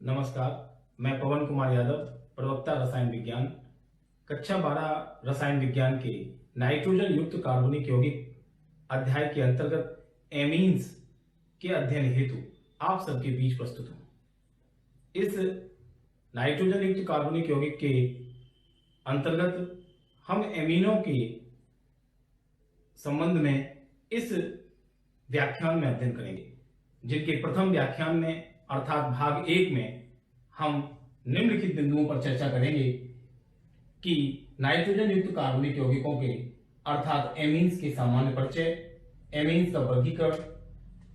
नमस्कार। मैं पवन कुमार यादव, प्रवक्ता रसायन विज्ञान, कक्षा 12 रसायन विज्ञान के नाइट्रोजन युक्त कार्बनिक यौगिक अध्याय के अंतर्गत एमीन्स के अध्ययन हेतु आप सबके बीच प्रस्तुत हूं। इस नाइट्रोजन युक्त कार्बनिक यौगिक के अंतर्गत हम एमीनों के संबंध में इस व्याख्यान में अध्ययन करेंगे, जिनके प्रथम व्याख्यान में अर्थात भाग 1 में हम निम्नलिखित बिंदुओं पर चर्चा करेंगे कि नाइट्रोजन युक्त कार्बनिक यौगिकों के अर्थात एमीन्स के सामान्य परिचय, एमीन्स का वर्गीकरण,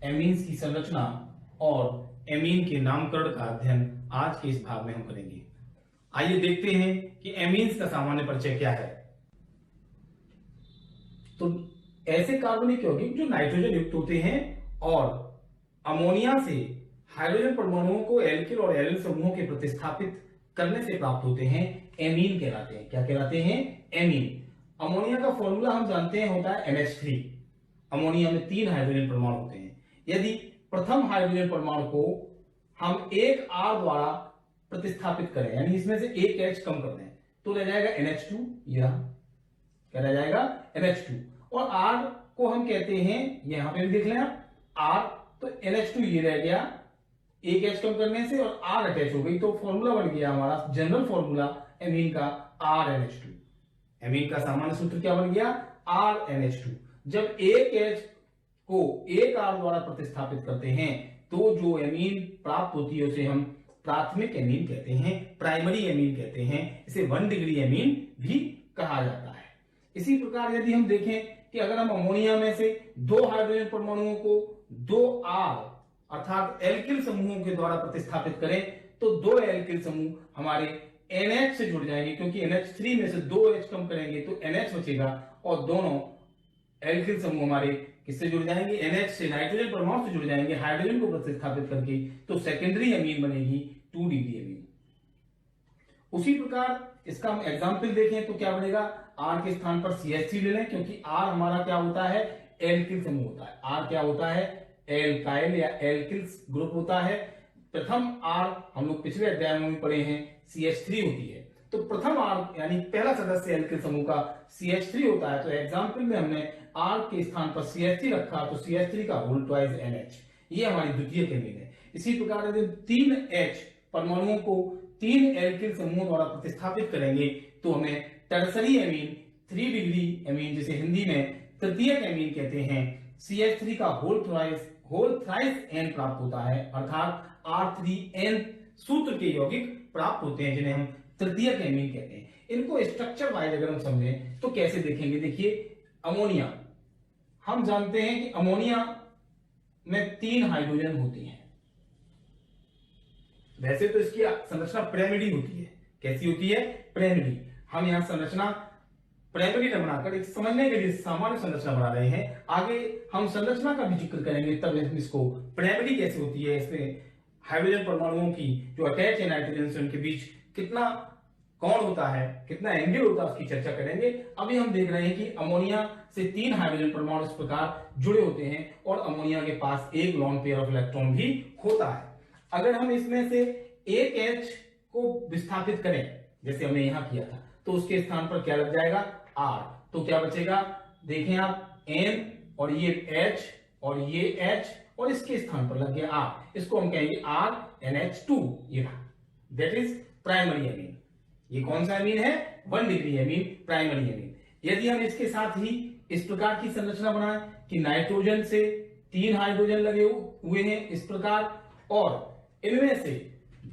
एमीन्स की संरचना और एमीन के नामकरण का अध्ययन आज के इस भाग में हम करेंगे। आइए देखते हैं कि एमीन्स का सामान्य परिचय क्या है। तो ऐसे कार्बनिक यौगिक जो नाइट्रोजन युक्त होते हैं और अमोनिया से हाइड्रोजन परमाणुओं को एल्किल और एरिल समूहों के प्रतिस्थापित करने से प्राप्त होते हैं, एमीन कहलाते हैं। क्या कहलाते हैं? एमीन। अमोनिया का फॉर्मूला हम जानते हैं, होता है NH3। अमोनिया में 3 हाइड्रोजन परमाणु होते हैं। यदि प्रथम हाइड्रोजन परमाणु को हम एक R द्वारा प्रतिस्थापित करें, यानी इसमें से एक H कम कर दें, तो रह जाएगा NH2। यह क्या रह जाएगा? NH2। और R को हम कहते हैं, यहां पे भी देख लें आप, R, तो NH2 ये रह गया, एक H कम करने से और R अटैच हो गई, तो फॉर्मूला बन गया हमारा जनरल फॉर्मूला एमीन का RNH2। एमीन का सामान्य सूत्र क्या बन गया? RNH2। जब एक H को एक R द्वारा प्रतिस्थापित करते हैं तो जो एमीन प्राप्त होती है उसे हम प्राथमिक एमीन कहते हैं, प्राइमरी एमीन कहते हैं। इसे 1 डिग्री एमीन भी कहा जाता है। इसी प्रकार यदि हम देखें कि अगर हम अमोनिया में से 2 हाइड्रोजन परमाणुओं को 2R अर्थात एल्किल समूहों के द्वारा प्रतिस्थापित करें तो 2 एल्किल समूह हमारे NH से जुड़ जाएंगे, क्योंकि NH3 में से 2 H कम करेंगे तो NH बचेगा और दोनों एल्किल समूह हमारे किससे जुड़ जाएंगे? NH से, नाइट्रोजन परमाणु से जुड़ जाएंगे हाइड्रोजन को प्रतिस्थापित करके, तो सेकेंडरी एमीन बनेगी 2 डिग्री एमीन। उसी प्रकार इसका हम एग्जाम्पल देखें तो क्या बनेगा? R के स्थान पर CH3 ले लें, क्योंकि R हमारा क्या होता है? एल्किल समूह होता है। R क्या होता है? एल्काइल या एल्किल ग्रुप होता है। प्रथम R हम लोग पिछले अध्याय में पढ़े हैं CH3 होती है, तो प्रथम R यानी पहला सदस्य एल्किल समूह का CH3 होता है। तो एग्जाम्पल में हमने R के स्थान पर CH3 रखा, तो CH3 का होल ट्वाइस NH, ये हमारी द्वितीयक एमीन है। इसी प्रकार यदि 3 H परमाणुओं को 3 एल्किल समूहों द्वारा प्रतिस्थापित करेंगे तो हमें टर्सरी एमीन, 3 डिग्री एमीन, जिसे हिंदी में तृतीयक एमीन कहते हैं, CH3 का होल थ्राइस N प्राप्त होता है, अर्थात R3N सूत्र के यौगिक प्राप्त होते हैं, जिन्हें हम तृतीयक एमीन कहते हैं। इनको स्ट्रक्चर वाइज अगर हम समझें तो कैसे देखेंगे? देखिए, अमोनिया, हम जानते हैं कि अमोनिया में 3 हाइड्रोजन होती हैं। वैसे तो इसकी संरचना पिरामिडी होती है। कैसी होती है? पिरामिडी। हम यहां संरचना प्राइमरी न बनाकर एक समझने के लिए सामान्य संरचना बना रहे हैं। आगे हम संरचना का भी जिक्र करेंगे, तब इसको प्राइमरी कैसे होती है, इसमें हाइड्रोजन परमाणुओं की जो अटैच है नाइट्रोजन से, उनके बीच कितना कोण होता है, कितना एंगल होता है, उसकी चर्चा करेंगे। अभी हम देख रहे हैं कि अमोनिया से 3 हाइड्रोजन परमाणु इस प्रकार जुड़े होते हैं और अमोनिया के पास एक लोन पेयर ऑफ इलेक्ट्रॉन भी होता है। अगर हम इसमें से एक H को विस्थापित करें, जैसे हमने यहां किया था, तो उसके स्थान पर क्या लग जाएगा? R। तो क्या बचेगा? देखें आप, N और ये H और ये H और इसके स्थान पर लग गया R। इसको हम कहेंगे RNH2। ये दैट इज प्राइमरी एमीन। ये कौन सा एमीन है? 1 डिग्री एमीन, प्राइमरी एमीन। यदि हम इसके साथ ही इस प्रकार की संरचना बनाएं कि नाइट्रोजन से 3 हाइड्रोजन लगे हुए हैं इस प्रकार, और इनमें से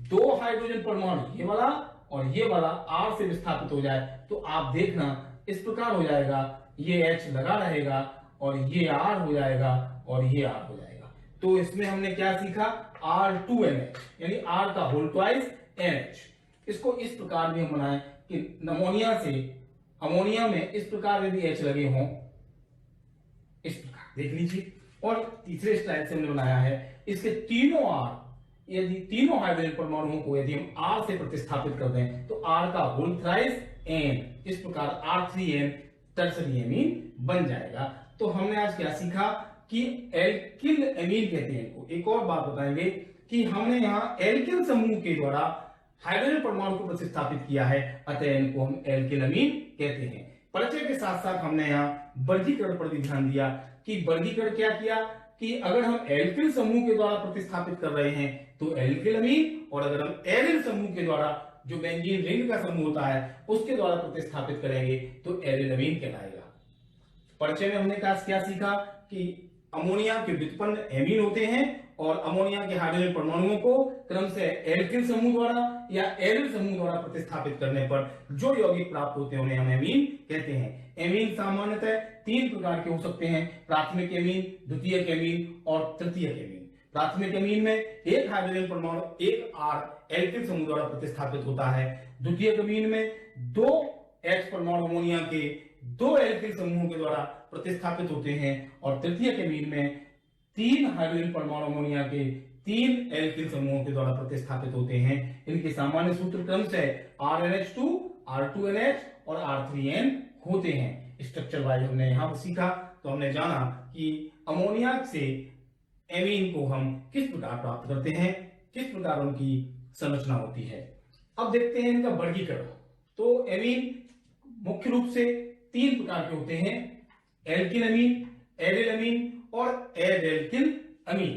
2 हाइड्रोजन परमाणु, ये वाला और ये वाला, R से विस्थापित हो जाए, तो आप देखना इस प्रकार हो जाएगा, ये H लगा रहेगा और ये R हो जाएगा और ये R हो जाएगा। तो इसमें हमने क्या सीखा? R2NH, यानी R का होल ट्वाइस NH। इसको इस प्रकार भी हम बनाएं कि अमोनिया में इस प्रकार यदि H लगे हों, इस प्रकार देख लीजिए। और तीसरे स्टाइल से हमने बनाया है, इसके तीनों R, यदि तीनों हाइड्रोजन परमाणुओं को यदि हम R से प्रतिस्थापित कर दें तो R का होल थ्राइस N, इस प्रकार R3N टर्सरी एमीन बन जाएगा। तो हमने आज क्या सीखा कि एल्किल एमीन कहते हैं इनको। एक और बात बताएंगे कि हमने यहाँ एल्किल समूह के द्वारा हाइड्रोजन परमाणु को प्रतिस्थापित किया है, अतः इनको हम एल्किल अमीन कहते हैं। परिचय के साथ साथ हमने यहाँ वर्गीकरण पर भी ध्यान दिया कि वर्गीकरण क्या किया कि अगर हम एल्किल समूह के द्वारा प्रतिस्थापित कर रहे हैं तो एल्किल अमीन, और अगर हम एरिल समूह के द्वारा जो बेंजीन रिंग का समूह होता है उसके द्वारा प्रतिस्थापित करेंगे तो एरिल अमीन कहलाएगा। परिचय में हमने क्या सीखा कि अमोनिया के व्युत्पन्न एमीन होते हैं और अमोनिया के हाइड्रोजन परमाणुओं को क्रम से एल्किल समूह द्वारा या एरिल समूह द्वारा प्रतिस्थापित करने पर जो यौगिक प्राप्त होते हैं उन्हें हम एमीन कहते हैं। एमीन सामान्यतः 3 प्रकार के हो सकते हैं, प्राथमिक एमीन, द्वितीयक एमीन और तृतीयक एमीन। प्राथमिक एमीन में एक हाइड्रोजन परमाणु एक R एल्किल समूह द्वारा प्रतिस्थापित होता है। द्वितीयक एमीन में 2 H परमाणु अमोनिया के 2 एल्किल समूहों के द्वारा प्रतिस्थापित होते हैं, और तृतीयक एमीन में 3 हाइड्रोजन परमाणु अमोनिया के 3 एल्किल समूहों के द्वारा प्रतिस्थापित होते हैं। इनके सामान्य सूत्र क्रम से RNH2, R2NH और R3N होते हैं। स्ट्रक्चर वाइज हमने यहां पर सीखा, तो हमने जाना कि अमोनिया से एमीन को हम किस प्रकार प्राप्त करते हैं, किस प्रकार उनकी संरचना होती है। अब देखते हैं इनका वर्गीकरण। तो एमीन मुख्य रूप से 3 प्रकार के होते हैं, एल्किल अमीन, एरिल अमीन और एरेल्किल अमीन।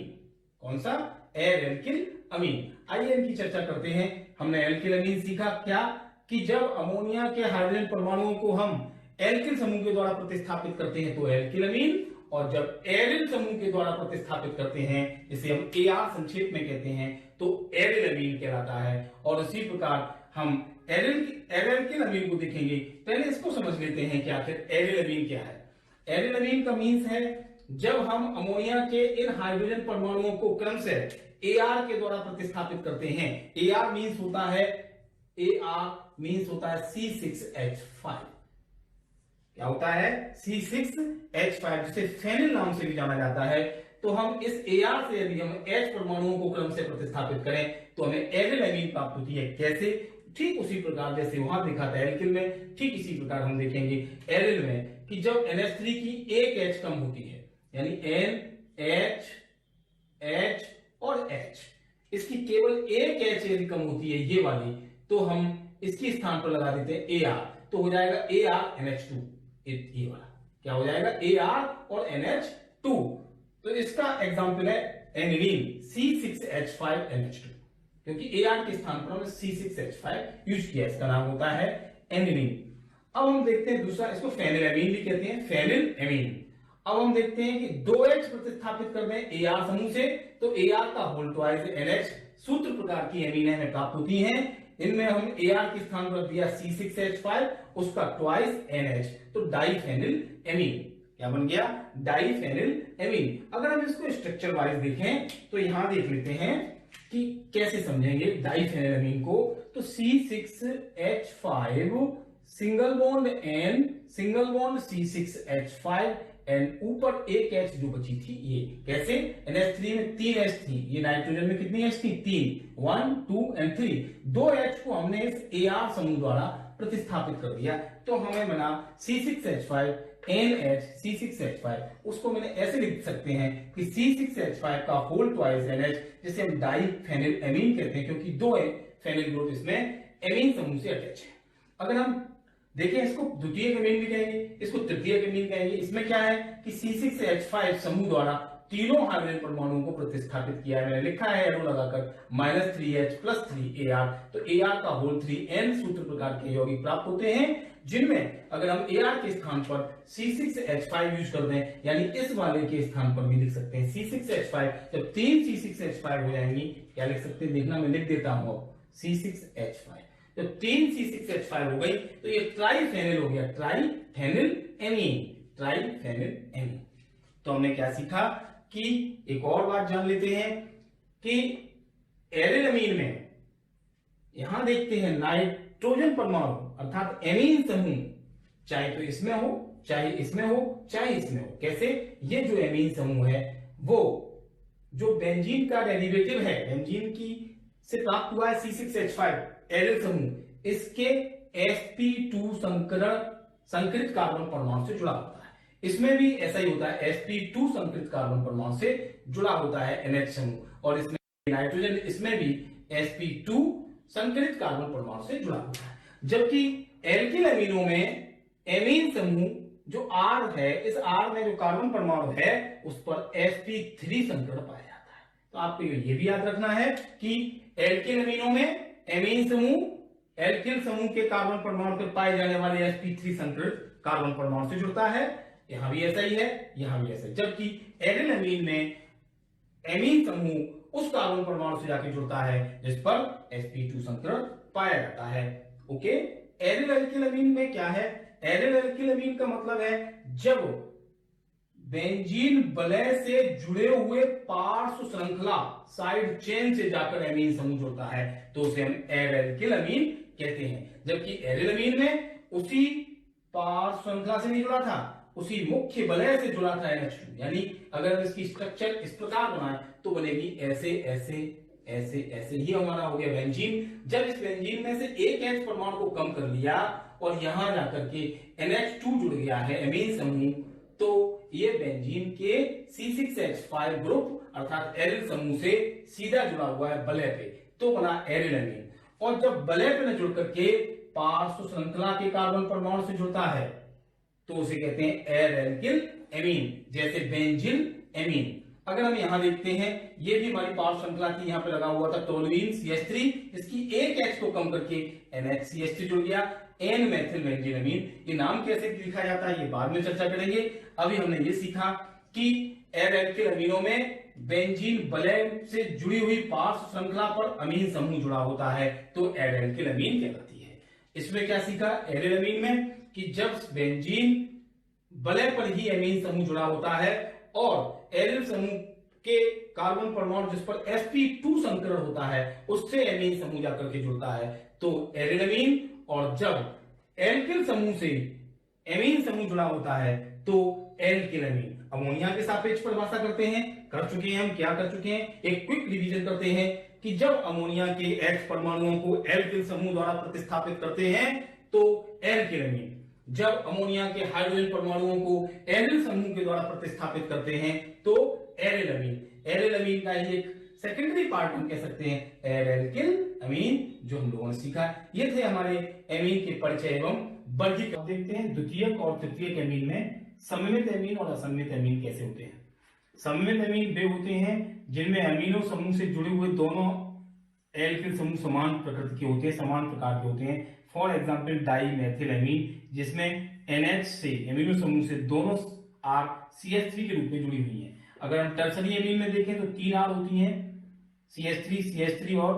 कौन सा? एरेल्किल अमीन। आइए इनकी चर्चा करते हैं। हमने एल्किल अमीन सीखा क्या कि जब अमोनिया के हाइड्रोजन परमाणुओं को हम एल्किल समूह के द्वारा प्रतिस्थापित करते हैं तो एल्किल अमीन, और जब एरिल समूह के द्वारा प्रतिस्थापित करते हैं जिसे हम AR संक्षेप में कहते हैं तो एरिल अमीन कहलाता है। और इसी प्रकार हम एरेल्किल अमीन को देखेंगे। पहले इसको समझ लेते हैं कि आखिर एरिल अमीन क्या है। एरिल अमीन का मीन्स है जब हम अमोनिया के इन हाइड्रोजन परमाणुओं को क्रम से AR के द्वारा प्रतिस्थापित करते हैं। AR मीन्स होता है C6H5। क्या होता है? C6H5, जिसे फेनिल नाम से भी जाना जाता है। तो हम इस AR से यदि हम H परमाणुओं को क्रम से प्रतिस्थापित करें तो हमें एरिल अमीन प्राप्त होती है। कैसे? ठीक उसी प्रकार जैसे वहां देखा था एल्किल में, ठीक इसी प्रकार हम देखेंगे एरिल में कि जब NH3 की एक H कम होती है, यानी N, H, H और H, इसकी केवल एक H यदि कम होती है ये वाली, तो हम इसकी स्थान पर लगा देते हैं AR, तो हो जाएगा ArNH2। ये वाला क्या हो जाएगा? AR और NH2। तो इसका एग्जाम्पल है एनिलीन C6H5NH2, क्योंकि AR के स्थान पर हमने C6H5 यूज किया, इसका नाम होता है एनिलीन। अब हम देखते हैं दूसरा, इसको फेनिल अमीन भी कहते हैं, फेनिल अमीन। अब हम देखते हैं कि 2H प्रतिस्थापित कर दें AR समूह से तो AR का होल ट्वाइस NH सूत्र प्रकार की एमीन हमें प्राप्त होती हैं। इनमें हम AR के स्थान पर दिया C6H5, उसका ट्वाइस NH, तो डाइफेनिल एमीन। क्या बन गया? Diphenyl amine. अगर हम इसको स्ट्रक्चर वाइज देखें तो यहां देख लेते हैं कि कैसे समझेंगे डाइफेनिल अमीन को। तो C6H5 single bond N, single bond C6H5 and ऊपर एक H जो बची थी ये। कैसे? NH3 में 3 H थी, ये नाइट्रोजन में कितनी H थी? 3, 1, 2 एंड 3। 2 H को हमने इस AR समूह द्वारा प्रतिस्थापित कर दिया, तो हमें बना C6H5 NH C6H5। उसको मैंने ऐसे लिख सकते हैं कि C6H5 का होल ट्वाइस NH, जिसे हम डाइफेनिल एमीन कहते हैं, क्योंकि 2 फेनिल ग्रुप इसमें एमीन समूह से अटैच है। अगर हम देखें इसको द्वितीयक एमीन भी कहेंगे, इसको तृतीयक एमीन कहेंगे। इसमें क्या है कि C6H5 समूह द्वारा तीनों हाइड्रोजन परमाणुओं को प्रतिस्थापित किया है। मैंने लिखा है एरो लगाकर -3H + 3Ar, तो Ar का होल 3N सूत्र प्रकार के यौगिक प्राप्त होते हैं, जिनमें अगर हम Ar के स्थान पर C6H5 यूज कर दें, यानी इस वाले के स्थान पर भी लिख सकते हैं C6H5। जब 3 C6H5 हो जाएंगी, क्या लिख सकते हैं? देखना मैं लिख देता हूं C6H5। जब 3 C6H5 हो गई तो ये ट्राइफेनिल हो गया, ट्राइफेनिल एमीन, ट्राइफेनिल एमीन। तो हमने क्या सीखा कि एक और बात जान लेते हैं कि एरिल अमीन में यहां देखते हैं नाइट्रोजन परमाणु अर्थात एमीन समूह, चाहे तो इसमें हो, चाहे इसमें हो, चाहे इसमें हो। कैसे? ये जो एमीन समूह है वो जो बेंजीन का डेरिवेटिव है, बेंजीन की से प्राप्त हुआ है C6H5 एरिल समूह, इसके sp2 संकरित कार्बन परमाणु से जुड़ा होता है। इसमें भी ऐसा ही होता है, sp2 संकरित कार्बन परमाणु से जुड़ा होता है NH समूह, और इसमें नाइट्रोजन इसमें भी sp2 संकरित कार्बन परमाणु से जुड़ा हुआ है, जबकि एल्किल अमीनों में एमीन समूह जो R है, इस R में जो कार्बन परमाणु है उस पर sp3 संकरण पाया जाता है। तो आपको ये भी याद रखना है कि एल्किल अमीनों में एमीन समूह एल्किल समूह के कार्बन परमाणु पर पाए जाने वाले sp3 संकरित कार्बन परमाणु से जुड़ता है। यहां भी ऐसा ही है, यहां भी ऐसा है। जबकि एरिल अमीन में एमीन समूह उस कार्बन परमाणु से जाकर जुड़ता है जिस पर sp2 संकरण पाया जाता है। ओके, एरिल एल्किल अमीन में क्या है? एरिल एल्किल अमीन का मतलब है जब बेंजीन वलय से जुड़े हुए पार्श्व श्रृंखला साइड चेन से जाकर एमीन समूह जुड़ता है तो उसे हम एरिल एल्किल अमीन कहते हैं। जबकि एरिल अमीन में उसी पार्श्व श्रृंखला से नहीं जुड़ा था, उसी मुख्य वलय से जुड़ा था NH2। यानी अगर इसकी स्ट्रक्चर इस प्रकार बनाए तो बनेगी ऐसे ऐसे ऐसे ऐसे। ये हमारा हो गया बेंजीन। जब इस बेंजीन में से एक H परमाणु को कम कर लिया और यहां जाकर के NH2 जुड़ गया है एमीन समूह, तो ये बेंजीन के C6H5 ग्रुप अर्थात एरिल समूह से सीधा जुड़ा हुआ है वलय पे, तो बना एरिल अमीन। और जब वलय पे न जुड़ करके पार्श्व श्रृंखला के कार्बन परमाणु से जुड़ता है तो उसे कहते हैं एयर एल्किल एमीन, जैसे बेंजिल एमीन। अगर हम यहां देखते हैं, ये भी हमारी पार्श्व श्रृंखला की यहां पे लगा हुआ था टोलुइन CH3, इसकी एक H को कम करके NHCH3 जुड़ गया, एन मेथिल बेंजीन अमीन। ये नाम कैसे लिखा जाता है ये बाद में चर्चा करेंगे। अभी हमने ये सीखा कि एयर एल्किल अमीनों में बेंजीन वलय से जुड़ी हुई पार्श्व श्रृंखला पर अमीन समूह जुड़ा होता है तो एयर एल्किल अमीन कहलाती है। इसमें क्या सीखा एरिल अमीन में कि जब बेंजीन वलय पर ही एमीन समूह जुड़ा होता है और एरिल समूह के कार्बन परमाणु जिस पर sp2 संकरण होता है उससे एमीन समूह जाकर के जुड़ता है तो एरिल अमीन। और जब एल्किल समूह से एमीन समूह जुड़ा होता है तो एल्किल अमीन। अमोनिया के सापेक्ष परिभाषा करते हैं, कर चुके हैं हम, क्या कर चुके हैं, एक क्विक रिवीजन करते हैं कि जब अमोनिया के H परमाणुओं को एल्किल समूह द्वारा प्रतिस्थापित करते हैं तो एल्किल अमीन। जब अमोनिया के हाइड्रोजन परमाणुओं को एरिल समूह के द्वारा प्रतिस्थापित करते हैं तो एरिल अमीन। एरिल अमीन का ही एक सेकेंडरी पार्ट हम कह सकते हैं एयर एल्किल अमीन, जो हम लोगों ने सीखा। ये थे हमारे एमीन के परिचय एवं वर्गीकरण। देखते हैं द्वितीयक और तृतीयक एमीन में समन्वित एमीन और असमन्वित एमीन कैसे होते हैं। समन्वित एमीन वे होते हैं जिनमें अमीनो समूह से जुड़े हुए दोनों एल्किल समूह समान प्रकृति के होते हैं, समान प्रकार के होते हैं। For example dimethylamine, जिसमें NH से एमिनो समूह से दोनों R CH3 के रूप में जुड़ी हुई हैं। अगर हम टर्सरी एमीन में देखें तो 3 R होती हैं, CH3, CH3 और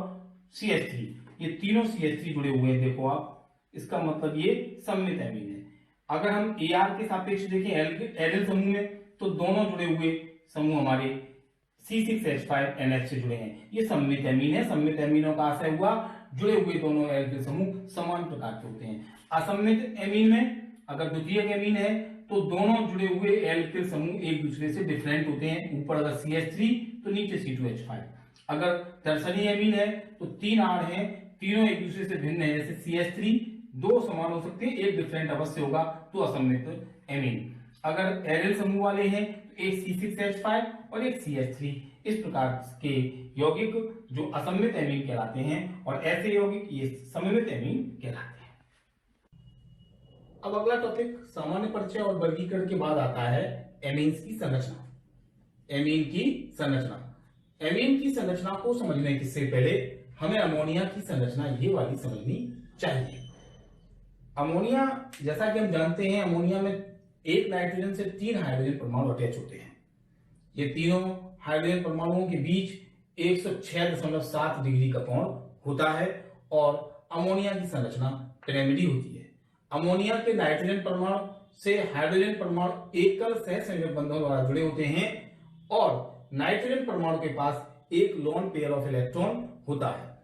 CH3। ये तीनों CH3 जुड़े हुए हैं, देखो आप, इसका मतलब ये समन्वित एमीन है। अगर हम AR के सापेक्ष देखें एरिल समूह में तो दोनों जुड़े हुए समूह हमारे C6H5 NH से जुड़े हैं, ये समन्वित एमीन है। समन्वित एमीनों का आशय हुआ जुड़े हुए दोनों एल्किल समूह समान प्रकार के होते हैं। असममित एमीन में अगर द्वितीयक एमीन है तो दोनों जुड़े हुए एल्किल समूह एक दूसरे से डिफरेंट होते हैं, ऊपर अगर CH3 तो नीचे C2H5। अगर टर्सरी एमीन है तो 3 R हैं, तीनों एक दूसरे से भिन्न है, जैसे CH3 दो समान हो सकते हैं, एक डिफरेंट अवश्य होगा तो असममित एमीन। अगर एरिल समूह वाले हैं तो एक C6H5 और एक CH3। इस प्रकार के यौगिक जो असममित एमीन कहलाते हैं और ऐसे यौगिक ये समन्वित एमीन कहलाते हैं। अब अगला टॉपिक सामान्य परिचय और वर्गीकरण के बाद आता है एमीन्स की संरचना। एमीन की संरचना। एमीन की संरचना को समझने से पहले हमें अमोनिया की संरचना ये वाली समझनी चाहिए। अमोनिया, जैसा कि हम जानते हैं, अमोनिया में एक नाइट्रोजन से 3 हाइड्रोजन परमाणु अटैच होते हैं। ये तीनों हाइड्रोजन परमाणुओं के बीच 106.7 डिग्री का कोण होता है और अमोनिया की संरचना पिरामिडी होती है। अमोनिया के नाइट्रोजन परमाणु से हाइड्रोजन परमाणु एकल सहसंयोजक बंधनों द्वारा जुड़े होते हैं और नाइट्रोजन परमाणु के पास एक लोन पेयर ऑफ इलेक्ट्रॉन होता है।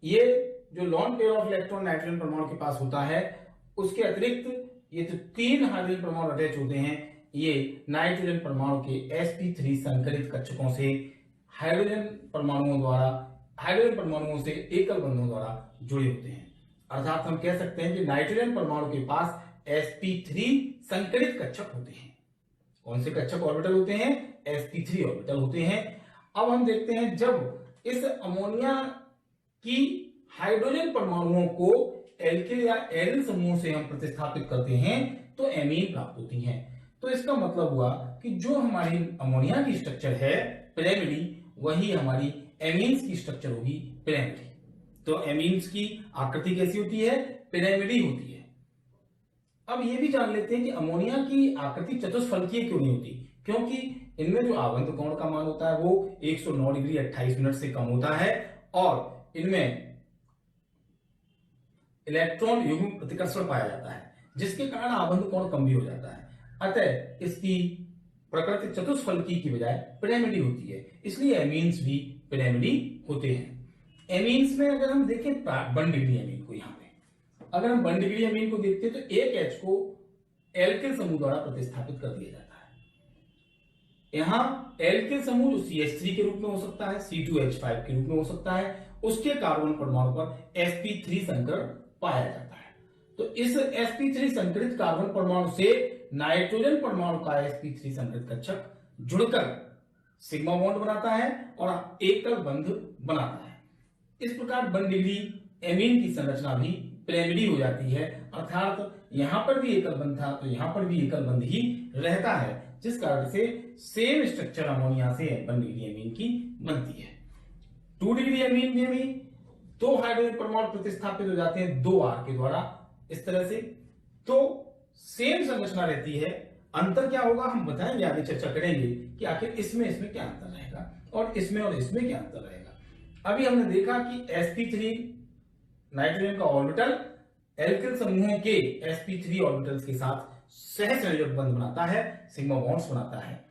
ये जो lone pair of electron nitrogen परमाणु के पास होता है, उसके अतिरिक्त ये जो 3 हाइड्रोजन परमाणु अटैच होते हैं, ये नाइट्रोजन परमाणु के sp3 संकरित कक्षकों से हाइड्रोजन परमाणुओं से एकल बंधों द्वारा जुड़े होते हैं। अर्थात हम कह सकते हैं कि नाइट्रोजन परमाणु के पास sp3 संकरित कक्षक होते हैं। कौन से कक्षक ऑर्बिटल होते हैं? sp3 ऑर्बिटल होते हैं। अब हम देखते हैं जब इस अमोनिया की हाइड्रोजन परमाणुओं को एल्किल या एरिल समूह से हम प्रतिस्थापित करते हैं तो एमीन प्राप्त होती हैं। तो इसका मतलब हुआ कि जो हमारी अमोनिया की स्ट्रक्चर है पिरामिडी, वही हमारी एमीन्स की स्ट्रक्चर होगी पिरामिडी। तो एमीन्स की आकृति कैसी होती है? पिरामिडी होती है। अब ये भी जान लेते हैं कि अमोनिया की आकृति चतुष्फलकीय क्यों नहीं होती, क्योंकि इनमें जो आबंध कोण का मान होता है वो 109 डिग्री 28 मिनट से कम होता है और इनमें इलेक्ट्रॉन युग्म प्रतिकर्षण पाया जाता है, जिसके कारण आबंध कोण कम भी हो जाता है। अतः इसकी प्रकृति चतुष्फलकी की बजाय पिरामिडी होती है, इसलिए एमीन्स भी पिरामिडी होते हैं। एमीन्स में अगर हम देखें 1 डिग्री एमीन को, यहाँ पे अगर हम 1 डिग्री एमीन को देखते हैं तो एक H को एल्किल समूह द्वारा प्रतिस्थापित कर दिया जाता है। यहाँ एल्किल समूह जो CH3 के रूप में हो सकता है, C2H5 के रूप में हो सकता है, उसके कार्बन परमाणु पर sp3 संकरण पाया जाता है। तो इस sp3 संकरित कार्बन परमाणु से नाइट्रोजन परमाणु का sp3 संकरित कक्षक जुड़कर सिग्मा बॉन्ड बनाता है और एकल बंध बनाता है। इस प्रकार 1 डिग्री एमीन की संरचना भी पिरामिडी हो जाती है, अर्थात यहां पर भी एकल बंध था तो यहां पर भी एकल बंध ही रहता है, जिस कारण से सेम स्ट्रक्चर अमोनिया से 1 डिग्री एमीन की बनती है। 2 डिग्री एमीन में भी 2 हाइड्रोजन परमाणु प्रतिस्थापित हो जाते हैं 2 R के द्वारा, इस तरह से। तो सेम संरचना रहती है, अंतर क्या होगा हम बताएंगे, आगे चर्चा करेंगे कि आखिर इसमें क्या अंतर रहेगा और इसमें क्या अंतर रहेगा। अभी हमने देखा कि sp3 नाइट्रोजन का ऑर्बिटल एल्किल समूहों के sp3 ऑर्बिटल्स के साथ सहसंयोजक बंध बनाता है, सिग्मा बॉन्ड्स बनाता है।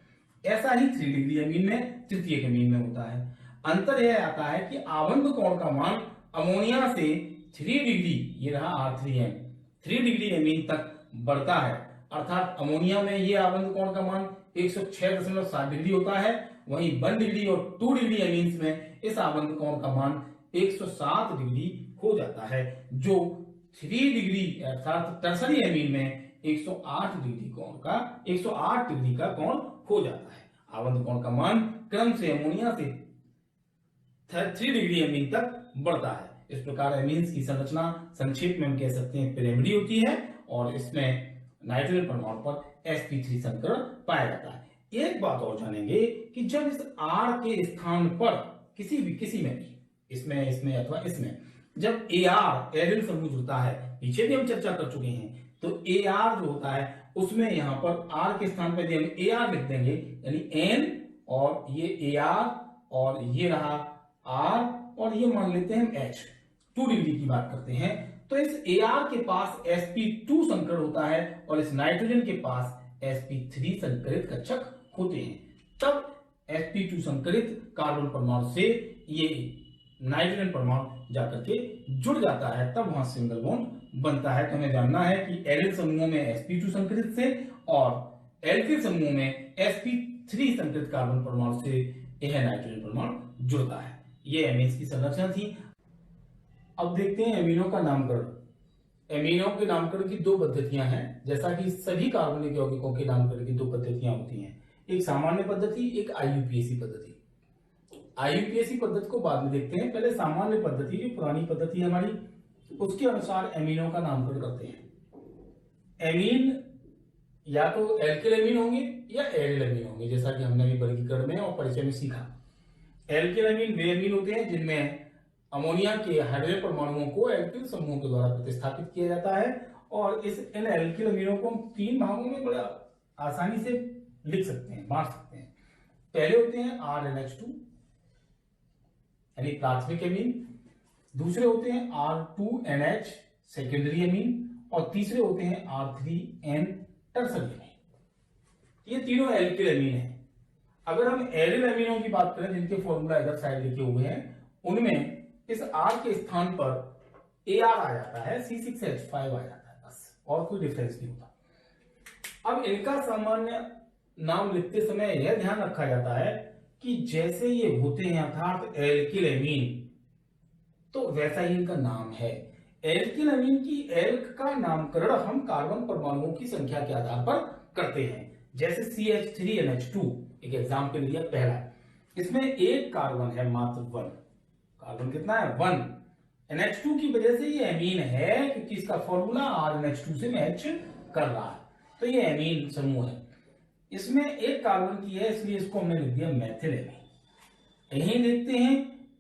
ऐसा ही 3 डिग्री एमीन में, तृतीयक एमीन में होता है। अंतर यह आता है कि आबंध कोण का मान अमोनिया से 3 डिग्री, ये रहा R3M, 3 डिग्री एमीन तक बढ़ता है, अर्थात अमोनिया में ये आबंध कोण का मान 106.7 डिग्री होता है, वहीं 1 डिग्री और 2 डिग्री एमीन्स में इस आबंध कोण का मान 107 डिग्री हो जाता है, जो 3 डिग्री अर्थात टर्सरी एमीन में 108 डिग्री का कोण हो जाता है। आबंध कोण का मान क्रम से अमोनिया से 3 डिग्री एमीन तक बढ़ता है। इस प्रकार एमीन्स की संरचना संक्षेप में हम कह सकते हैं पिरामिडी होती है और इसमें नाइट्रोजन परमाणु पर sp3 संकरण पाया जाता है। एक बात और जानेंगे कि जब इस R के स्थान पर किसी में भी, इसमें अथवा इसमें, जब Ar एरिल समूह जुड़ता है, पीछे भी हम चर्चा कर चुके हैं, तो Ar जो होता है उसमें यहां पर R के स्थान पर यदि हम Ar लिख देंगे, यानी N और ये Ar और ये रहा R और ये मान लेते हैं हम H, 2 डिग्री की बात करते हैं, तो इस Ar के पास sp2 संकरण होता है और इस नाइट्रोजन के पास sp3 संकरित कक्षक होते हैं। तब sp2 संकरित कार्बन परमाणु से ये नाइट्रोजन परमाणु जाकर के जुड़ जाता है, तब वहां सिंगल बॉन्ड बनता है। तो हमें जानना है कि एरिल समूह में sp2 संकरित से और एल्किल समूह में sp3 संकरित कार्बन परमाणु से यह नाइट्रोजन परमाणु जुड़ता है। ये एमीन्स की संरचना थी। अब देखते हैं एमीनों का नामकरण। एमीनों के नामकरण की 2 पद्धतियां हैं, जैसा कि सभी कार्बनिक यौगिकों के नामकरण की 2 पद्धतियां होती हैं, एक सामान्य पद्धति, एक IUPAC पद्धति। IUPAC पद्धति को बाद में देखते हैं, पहले सामान्य पद्धति जो पुरानी पद्धति है हमारी, उसके अनुसार एमीनों का नामकरण करते हैं। एमीन या तो एल्किल एमीन होंगे या एरिल एमीन होंगे, जैसा कि हमने अभी वर्गीकरण में और परिचय में सीखा। एल्किल एमीन वे एमीन होते हैं जिनमें अमोनिया के हाइड्रोजन परमाणुओं को एल्किल समूह के द्वारा प्रतिस्थापित किया जाता है, और इन एल्किल अमीनों को हम 3 भागों में बड़ा आसानी से लिख सकते हैं, बांट सकते हैं। पहले होते हैं RNH2 यानी प्राथमिक एमीन, दूसरे होते हैं R2NH सेकेंडरी एमीन, और तीसरे होते हैं R3N टर्सरी एमीन। ये तीनों एल्किल एमीन हैं। अगर हम एरिल एमीनों की बात करें, जिनके फॉर्मूला इधर साइड लिखे हुए हैं, उनमें इस R के स्थान पर Ar आ जाता है, C6H5 आ जाता है, बस, और कोई डिफरेंस नहीं होता। अब इनका सामान्य नाम लिखते समय यह ध्यान रखा जाता है कि जैसे ये होते हैं अर्थात एल्किल एमीन, तो वैसा ही इनका नाम है। एल्किल एमीन की एल्क का नामकरण हम कार्बन परमाणुओं की संख्या के आधार पर करते हैं, जैसे CH3NH2 एक एग्जाम्पल लिया पहला, इसमें एक कार्बन है मात्र 1, कार्बन कितना है 1। NH2 की वजह से ये एमीन है क्योंकि इसका फॉर्मूला RNH2 से मैच कर रहा है, तो ये एमीन समूह है। इसमें एक कार्बन की है इसलिए इसको हमने लिख दिया मेथिल एमीन। यही देखते हैं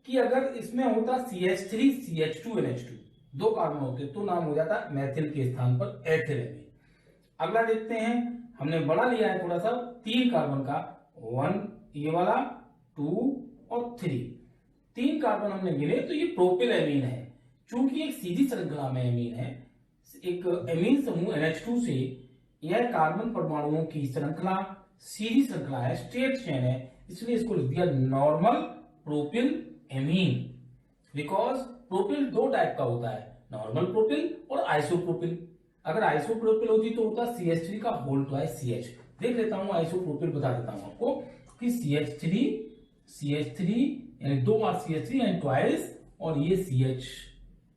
कि अगर इसमें होता CH3 CH2 NH2 दो कार्बन होते तो नाम हो जाता मेथिल के स्थान पर एथिल एमीन। अगला देखते हैं, हमने बड़ा लिया है थोड़ा सा 3 कार्बन का, 1 ये वाला 2 और 3, 3 कार्बन हमने गिने तो ये प्रोपिल एमीन है। चूंकि एक सीधी श्रृंखला में एमीन है, एक एमीन समूह NH2 से यह कार्बन परमाणुओं की श्रृंखला सीधी श्रृंखला है, स्ट्रेट चेन है, इसलिए इसको लिख दिया normal propyl amine. Because propyl दो टाइप का होता है, नॉर्मल प्रोपिल और आइसोप्रोपिल। अगर आइसोप्रोपिल होती तो होता CH3 का होल ट्वाइस CH। देख लेता हूं आइसोप्रोपिल, बता देता हूं आपको कि CH3 यानी 2 बार CH3 यानी ट्वाइस और ये CH।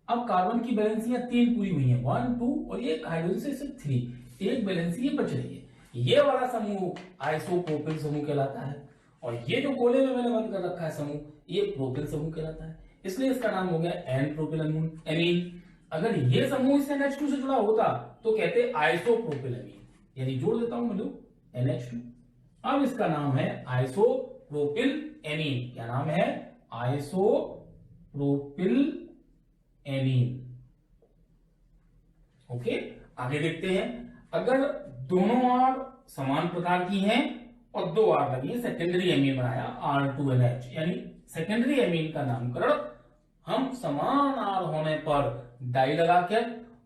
अब कार्बन की वैलेंसियां 3 पूरी हुई हैं, 1 2 और ये हाइड्रोजन से सिर्फ 3, एक वैलेंसी ये बच रही है। ये वाला समूह आइसोप्रोपिल समूह कहलाता है और ये जो गोले में मैंने बंद कर रखा है समूह, ये प्रोपिल समूह कहलाता है, इसलिए इसका नाम हो गया एन प्रोपिल एमीन। अगर ये समूह इससे NH2 से जुड़ा होता तो कहते आइसोप्रोपिल एमीन, यानी जोड़ देता हूं मैं लोग NH2। अब इसका नाम है आइसोप्रोपिल एमीन। क्या नाम है? Isopropyl amine. ओके, आगे देखते हैं। अगर दोनों आर समान प्रकार की हैं और 2 आर लगी है, सेकेंडरी एमीन बनाया R2NH, यानी सेकेंडरी एमीन का नामकरण हम समान आर होने पर डाई लगा के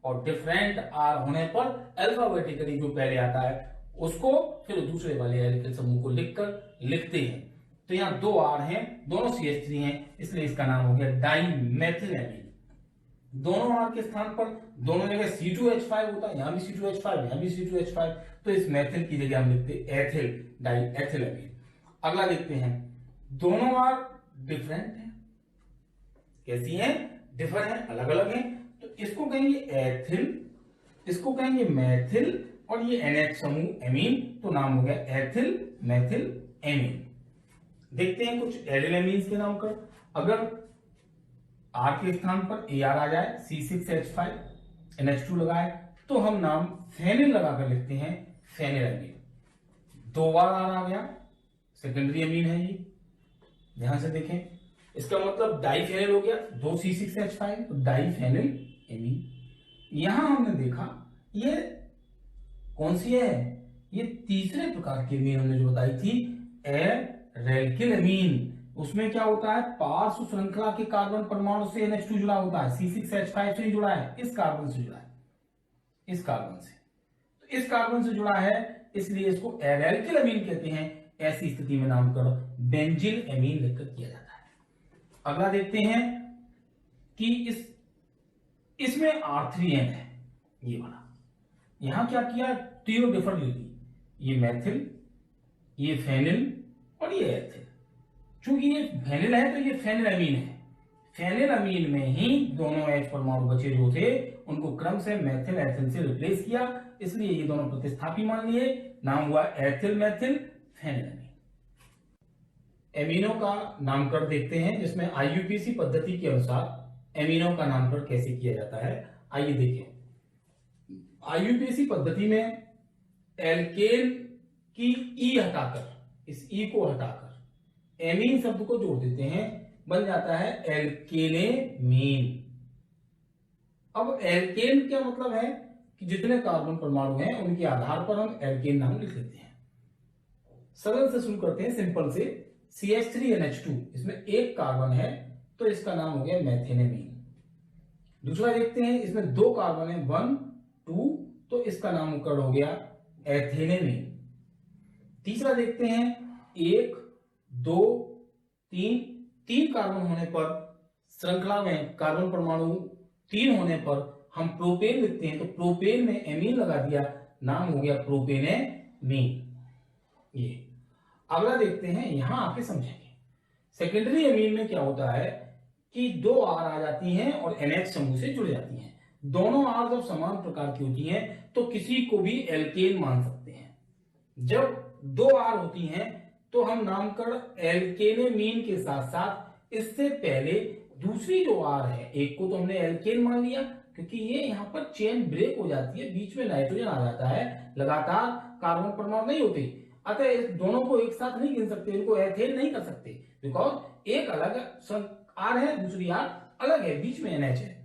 और डिफरेंट आर होने पर अल्फाबेटिकली जो पहले आता है उसको फिर दूसरे वाले एल्किल समूह को लिखकर लिखते हैं। तो यहां 2 आर हैं, दोनों CH3 हैं, इसलिए इसका नाम हो गया डाइमेथिल एमीन। दोनों आर के स्थान पर दोनों जगह C2H5 होता है, यहां भी C2H5, यहां भी C2H5, तो इस मेथिल की जगह हम लिखते एथिल, डाइएथिल एमीन। अगला देखते हैं, दोनों आर डिफरेंट है। कैसी है? डिफर है, अलग अलग है, तो इसको कहेंगे एथिल, इसको कहेंगे मेथिल और ये NH समूह एमीन, तो नाम हो गया एथिल मेथिल एमीन। देखते हैं कुछ एडिल एमीन्स के नाम कर। अगर R के स्थान पर AR आ जाए, C6H5 NH2 लगाए तो हम नाम फेनिल लगाकर लिखते हैं फेनिल एमीन। 2 बार R आ गया, सेकेंडरी एमीन है ये, ध्यान से देखें, इसका मतलब डाइफेनिल हो गया, 2 C6H5 तो डाइफेनिल एमीन। यहां हमने देखा ये कौन सी है, ये तीसरे प्रकार की एमीन हमने जो बताई थी एरेल्किल एमीन। उसमें क्या होता है, पार्श्व श्रृंखला के कार्बन परमाणु से NH2 जुड़ा होता है, C6H5 से जुड़ा है, इस कार्बन से जुड़ा है, इस कार्बन से, तो इस कार्बन से जुड़ा है इसलिए इसको एरेल्किल एमीन कहते हैं। ऐसी स्थिति में नामकरण बेंजीन एमीन लिखकर किया जाता है। अगला देखते हैं कि इसमें R3N है, ये वाला, यहां क्या किया, तीनों डिफर ले ली, ये मेथिल, ये फेनिल और ये एथिल। चूंकि ये फेनिल है तो ये फेनिल एमीन है, फेनिल अमीन में ही दोनों H परमाणु बचे जो थे उनको क्रम से मेथिल एथिल से रिप्लेस किया, इसलिए ये दोनों प्रतिस्थापी मान लिए, नाम हुआ एथिल मेथिल फेनिल एमीन। एमीनों का नामकरण देखते हैं, जिसमें IUPAC पद्धति के अनुसार एमीनों का नामकरण कैसे किया जाता है, आइए देखें। IUPAC पद्धति में एल्केन की ई हटाकर, इस ई को हटाकर एमीन शब्द को जोड़ देते हैं, बन जाता है एल्केनेमीन। अब एल्केन क्या मतलब है कि जितने कार्बन परमाणु हैं उनके आधार पर हम एल्केन नाम लिख लेते हैं। सरल से शुरू करते हैं, सिंपल से, CH3NH2, इसमें एक कार्बन है तो इसका नाम हो गया मेथेनेमीन। दूसरा देखते हैं, इसमें 2 कार्बन है, 1 2, तो इसका नामकरण हो गया एथेनेमीन। तीसरा देखते हैं, 1 2 3 कार्बन होने पर, श्रृंखला में कार्बन परमाणु 3 होने पर हम प्रोपेन लिखते हैं, तो प्रोपेन में एमीन लगा दिया, नाम हो गया प्रोपेनेमीन। ये अगला देखते हैं, यहां आके समझेंगे। सेकेंडरी एमीन में क्या होता है कि 2 R आ जाती हैं और NH समूह से जुड़ जाती हैं। दोनों R जब समान प्रकार की होती हैं तो किसी को भी एल्केन मान सकते हैं। जब 2 R होती हैं तो हम नामकरण एल्केनेमीन के साथ साथ इससे पहले दूसरी जो R है, एक को तो हमने एल्केन मान लिया क्योंकि ये यहाँ पर चेन ब्रेक हो जाती है, बीच में नाइट्रोजन आ जाता है, लगातार कार्बन परमाणु नहीं होते, अतः इस दोनों को एक साथ नहीं गिन सकते, इनको एथेन नहीं कर सकते, बिकॉज एक अलग R है, दूसरी R अलग है, बीच में NH है।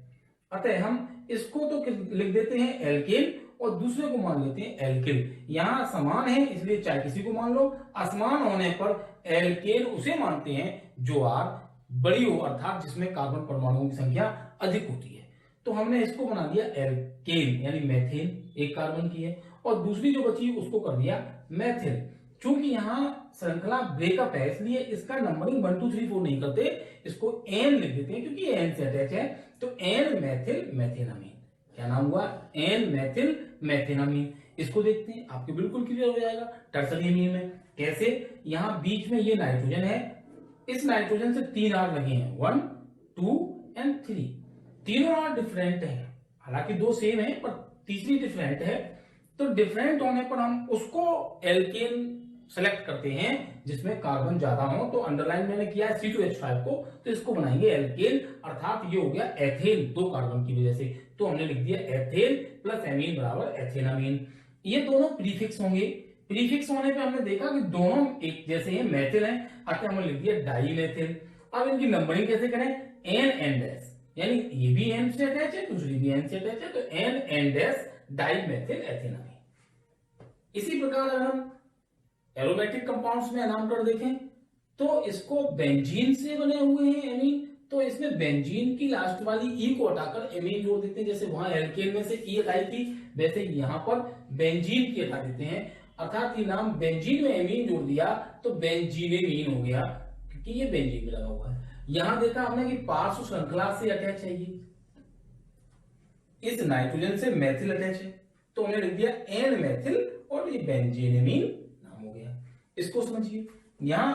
अतः हम इसको तो लिख देते हैं एल्केन और दूसरे को मान लेते हैं एल्किल। यहां समान है इसलिए चाहे किसी को मान लो, असमान होने पर एल्केन उसे मानते हैं जो R बड़ी हो, अर्थात जिसमें कार्बन परमाणुओं की संख्या अधिक होती है। तो हमने इसको बना दिया एल्केन यानी मेथेन, एक कार्बन की है, और दूसरी जो बची उसको कर दिया मेथिल। चूंकि यहाँ श्रृंखला ब्रेकअप है इसलिए इसका नंबरिंग 1 2 3 4 नहीं करते, इसको एन लिख देते हैं क्योंकि एन से अटैच है। तो एन मेथिल मेथेनामीन, क्या नाम हुआ? N methyl methanamine. इसको देखते हैं, आपके बिल्कुल क्लियर हो जाएगा टर्सरी अमीन में कैसे। यहाँ बीच में ये नाइट्रोजन है, इस नाइट्रोजन से 3 R लगे हैं, 1 2 एंड 3। तीनों R डिफरेंट है, हालांकि 2 सेम है पर तीसरी डिफरेंट है। तो डिफरेंट होने पर हम उसको एल्केन सेलेक्ट करते हैं जिसमें कार्बन ज्यादा हो। तो अंडरलाइन मैंने किया है C2H5 को, तो इसको बनाएंगे एल्केन, अर्थात ये हो गया एथेन, 2 कार्बन की वजह से। तो हमने लिख दिया एथेन प्लस एमीन बराबर एथेनामीन। ये दोनों प्रीफिक्स होंगे, प्रीफिक्स होने पे हमने देखा कि दोनों एक जैसे हैं, मेथिल हैं, अतः हमने लिख दिया डाईमेथिल। अब इनकी नंबरिंग कैसे करें? एन एन डैश, यानी ये भी एन से अटैच है, दूसरी भी एन से अटैच है, तो एन एन डैश डाईमेथिल एथेनामीन। इसी प्रकार अगर हम एरोमेटिक कंपाउंड्स में नामकरण देखें तो इसको बेंजीन से बने हुए हैं एमीन, तो इसमें बेंजीन की लास्ट वाली ई को हटाकर एमीन जोड़ देते हैं। जैसे वहां एल्केन में से ई हटाई थी, वैसे यहां पर बेंजीन की हटा देते हैं, अर्थात ये नाम बेंजीन में एमीन जोड़ दिया तो बेंजीनेमीन हो गया क्योंकि ये बेंजीन में लगा हुआ है। यहां देखा हमने कि पार्श्व श्रृंखला से अटैच है, ये इस नाइट्रोजन से मेथिल अटैच है, तो हमने लिख दिया एन मेथिल और ये बेंजीनेमीन नाम हो गया। इसको समझिए, यहां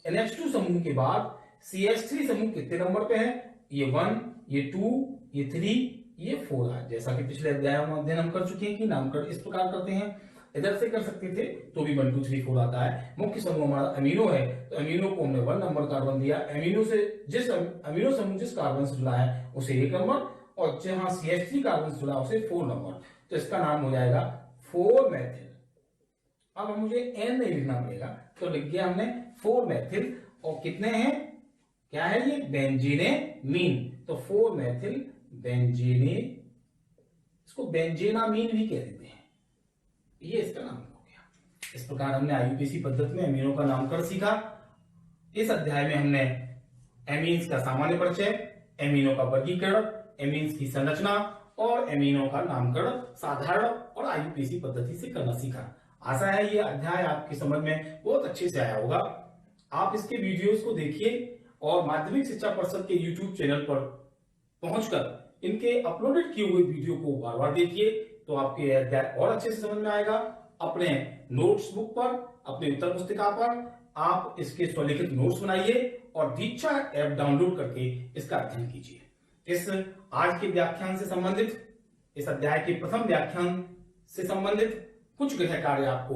NH2 समूह के बाद CH3 समूह कितने नंबर पे है? ये 1, ये 2, ये 3, ये 4 है। जैसा कि पिछले अध्याय में अध्ययन हम कर चुके हैं कि नामकरण इस प्रकार करते हैं, इधर से कर सकते थे तो भी 1 2 3 4 आता है। मुख्य समूह हमारा अमीनो है, तो अमीनो को हमने 1 नंबर कार्बन दिया। अमीनो से जिस अमीनो समूह जिस कार्बन से जुड़ा है उसे 1 नंबर, और जहां CH3 कार्बन से जुड़ा उसे 4 नंबर, तो इसका नाम हो जाएगा 4 मेथिल। अब मुझे एन नहीं लिखना पड़ेगा, तो लिख दिया हमने 4 मेथिल, और कितने हैं? क्या है ये? बेंजीनेमीन, तो 4 मेथिल बेंजीने, इसको बेंजेनामीन भी कह देते हैं, ये इसका नाम हो गया। इस प्रकार हमने IUPAC पद्धति में अमीनों का नामकरण सीखा। इस अध्याय में हमने एमीन्स का सामान्य परिचय, एमीनों का वर्गीकरण, एमीन्स की संरचना और एमीनों का नामकरण साधारण और IUPAC पद्धति से करना सीखा। आशा है ये अध्याय आपकी समझ में बहुत अच्छे से आया होगा। आप इसके वीडियोस को देखिए और माध्यमिक शिक्षा परिषद के YouTube चैनल पर पहुंचकर इनके अपलोडेड किए हुए वीडियो को बार बार देखिए, तो आपके अध्याय और अच्छे से समझ में आएगा। अपने नोट्स बुक पर, अपने उत्तर पुस्तिका पर आप इसके स्वलिखित नोट्स बनाइए और दीक्षा ऐप डाउनलोड करके इसका अध्ययन कीजिए। इस आज के व्याख्यान से संबंधित, इस अध्याय के प्रथम व्याख्यान से संबंधित कुछ गृह कार्य आपको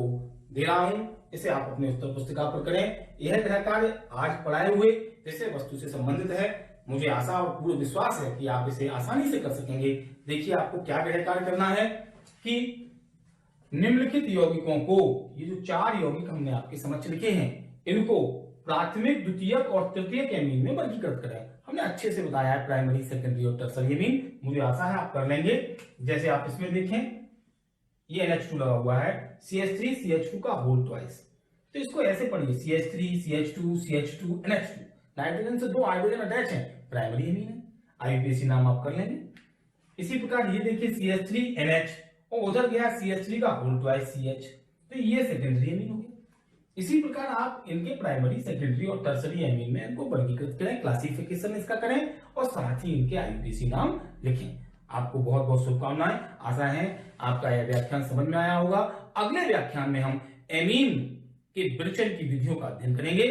दे रहा हूं, इसे आप अपने उत्तर पुस्तिका पर करें। यह गृह कार्य आज पढ़ाए हुए विषय वस्तु से संबंधित है। मुझे आशा और पूर्ण विश्वास है कि आप इसे आसानी से कर सकेंगे। देखिए आपको क्या गृह कार्य करना है कि निम्नलिखित यौगिकों को, ये जो 4 यौगिक हमने आपके समक्ष लिखे हैं, इनको प्राथमिक, द्वितीयक और तृतीयक एमीन में वर्गीकृत करें। हमने अच्छे से बताया है प्राइमरी, सेकेंडरी और टर्सरी एमीन। मुझे आशा है आप कर लेंगे। जैसे आप इसमें देखें, ये NH2 लगा हुआ है, CH3 CH2 का होल ट्वाइस, तो इसको ऐसे पढ़िए CH3 CH2 CH2 NH2। Nitrogen से 2 हाइड्रोजन अटैच है, प्राइमरी एमीन है, IUPAC नाम आप कर लेंगे। इसी प्रकार ये देखिए CH3 NH और उधर गया CH3 का होल ट्वाइस CH, तो ये सेकेंडरी एमीन हो गया। इसी प्रकार आप इनके प्राइमरी, सेकेंडरी और टर्सरी एमीन में इनको वर्गीकृत करें, क्लासिफिकेशन इसका करें और साथ ही इनके IUPAC नाम लिखें। आपको बहुत बहुत शुभकामनाएं। आशा है आपका यह व्याख्यान समझ में आया होगा। अगले व्याख्यान में हम एमीन के विरचन की विधियों का अध्ययन करेंगे।